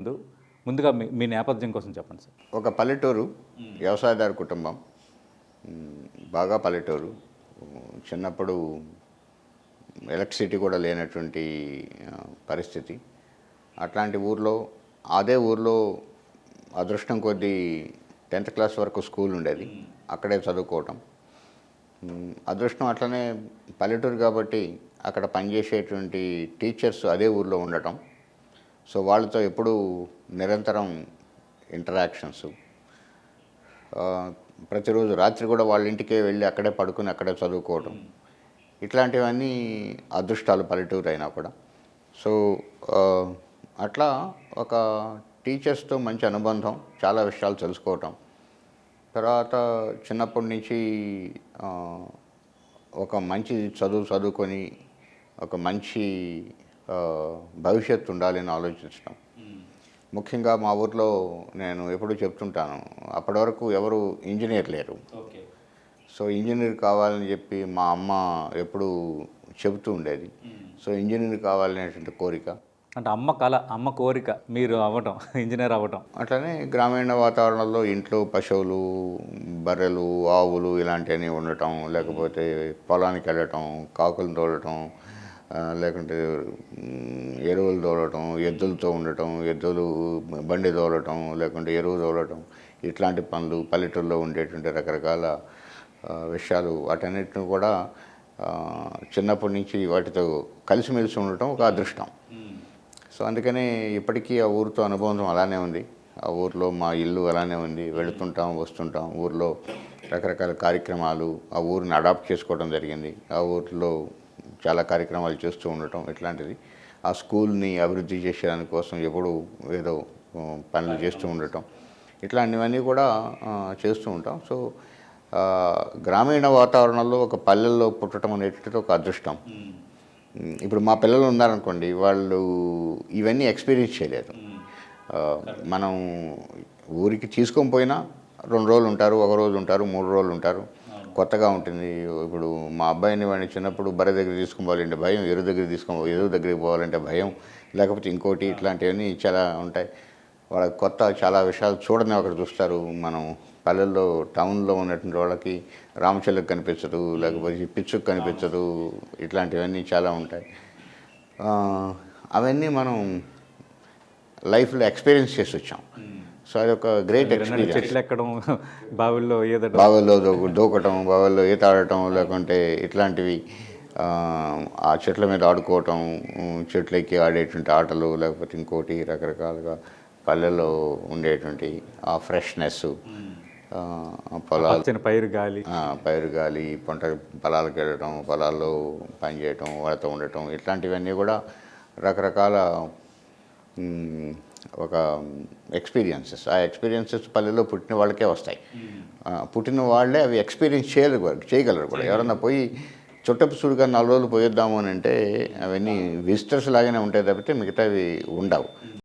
ముందు ముందుగా మీ నేపథ్యం కోసం చెప్పండి సార్. ఒక పల్లెటూరు వ్యవసాయదారు కుటుంబం. బాగా పల్లెటూరు. చిన్నప్పుడు ఎలక్ట్రిసిటీ కూడా లేనటువంటి పరిస్థితి. అట్లాంటి ఊర్లో అదే ఊర్లో అదృష్టం కొద్దీ 10th క్లాస్ వరకు స్కూల్ ఉండేది. అక్కడే చదువుకోవటం. అదృష్టం అట్లనే పల్లెటూరు కాబట్టి అక్కడ పనిచేసేటువంటి టీచర్స్ అదే ఊర్లో ఉండటం. సో వాళ్ళతో ఎప్పుడూ నిరంతరం ఇంటరాక్షన్స్. ప్రతిరోజు రాత్రి కూడా వాళ్ళ ఇంటికే వెళ్ళి అక్కడే పడుకుని అక్కడే చదువుకోవటం. ఇట్లాంటివన్నీ అదృష్టాలు పల్లెటూరు అయినా కూడా. సో అట్లా ఒక టీచర్స్తో మంచి అనుబంధం, చాలా విషయాలు తెలుసుకోవటం. తర్వాత చిన్నప్పటి నుంచి ఒక మంచి చదువుకొని ఒక మంచి భవిష్యత్తు ఉండాలని ఆలోచించడం. ముఖ్యంగా మా ఊర్లో నేను ఎప్పుడూ చెప్తుంటాను, అప్పటి వరకు ఎవరు ఇంజనీర్ లేరు. సో ఇంజనీర్ కావాలని చెప్పి మా అమ్మ ఎప్పుడూ చెబుతూ ఉండేది. సో ఇంజనీర్ కావాలనేటువంటి కోరిక. అంటే అమ్మ కళ, అమ్మ కోరిక మీరు అవ్వటం, ఇంజనీర్ అవ్వటం. అట్లనే గ్రామీణ వాతావరణంలో ఇంట్లో పశువులు, బర్రెలు, ఆవులు ఇలాంటివన్నీ ఉండటం, లేకపోతే పొలానికి వెళ్ళటం, కాకులు తోలటం, లేకుంటే ఎరువులు తోలటం, ఎద్దులతో ఉండటం, ఎద్దులు బండి తోలటం, లేకుంటే ఎరువు తోలటం, ఇట్లాంటి పనులు పల్లెటూరులో ఉండేటువంటి రకరకాల విషయాలు. వాటన్నిటిని కూడా చిన్నప్పటి నుంచి వాటితో కలిసిమెలిసి ఉండటం ఒక అదృష్టం. సో అందుకనే ఇప్పటికీ ఆ ఊరితో అనుబంధం అలానే ఉంది. ఆ ఊరిలో మా ఇల్లు అలానే ఉంది. వెళుతుంటాం, వస్తుంటాం. ఊరిలో రకరకాల కార్యక్రమాలు ఆ ఊరిని అడాప్ట్ చేసుకోవడం జరిగింది. ఆ ఊరిలో చాలా కార్యక్రమాలు చేస్తూ ఉండటం ఇట్లాంటిది. ఆ స్కూల్ని అభివృద్ధి చేసేదాని కోసం ఎప్పుడూ ఏదో పనులు చేస్తూ ఉండటం, ఇట్లాంటివన్నీ కూడా చేస్తూ ఉంటాం. సో గ్రామీణ వాతావరణంలో ఒక పల్లెల్లో పుట్టడం అనేటువంటిది ఒక అదృష్టం. ఇప్పుడు మా పిల్లలు ఉన్నారనుకోండి, వాళ్ళు ఇవన్నీ ఎక్స్పీరియన్స్ చేయలేదు. మనం ఊరికి తీసుకొని పోయినా 2 రోజులు ఉంటారు, 1 రోజు ఉంటారు, 3 రోజులు ఉంటారు. కొత్తగా ఉంటుంది. ఇప్పుడు మా అబ్బాయిని వాడిని చిన్నప్పుడు బర్రె దగ్గర తీసుకొని పోవాలంటే భయం, ఎరువు దగ్గరికి పోవాలంటే భయం, లేకపోతే ఇంకోటి, ఇట్లాంటివన్నీ చాలా ఉంటాయి. వాళ్ళకి కొత్త చాలా విషయాలు చూడని ఒకటి చూస్తారు. మనం పల్లెల్లో టౌన్లో ఉన్నటువంటి వాళ్ళకి రామచిలుక కనిపించదు, లేకపోతే పిచ్చుకు కనిపించదు, ఇట్లాంటివన్నీ చాలా ఉంటాయి. అవన్నీ మనం లైఫ్లో ఎక్స్పీరియన్స్ చేసి వచ్చాం. సో అదొక గ్రేట్ ఎక్స్పీరియన్స్. చెట్లు ఎక్కడం, బావిల్లో దూకటం, బావిల్లో ఈత ఆడటం, లేకుంటే ఇట్లాంటివి ఆ చెట్ల మీద ఆడుకోవటం, చెట్లు ఎక్కి ఆడేటువంటి ఆటలు, లేకపోతే ఇంకోటి రకరకాలుగా పల్లెల్లో ఉండేటువంటి ఆ ఫ్రెష్నెస్, పొలాలు, పైరు గాలి, పొలాలకు వెళ్ళడం, పొలాల్లో పనిచేయటం, వాళ్ళతో ఉండటం, ఇట్లాంటివన్నీ కూడా రకరకాల ఒక ఎక్స్పీరియన్సెస్. ఆ ఎక్స్పీరియన్సెస్ పల్లెల్లో పుట్టిన వాళ్ళకే వస్తాయి. పుట్టిన వాళ్ళే అవి ఎక్స్పీరియన్స్ చేయగలరు కూడా. ఎవరన్నా పోయి చుట్టపు చూడుగా 4 రోజులు పోయొద్దాము అని అంటే అవన్నీ విజిటర్స్ లాగానే ఉంటాయి తప్పితే మిగతావి ఉండవు.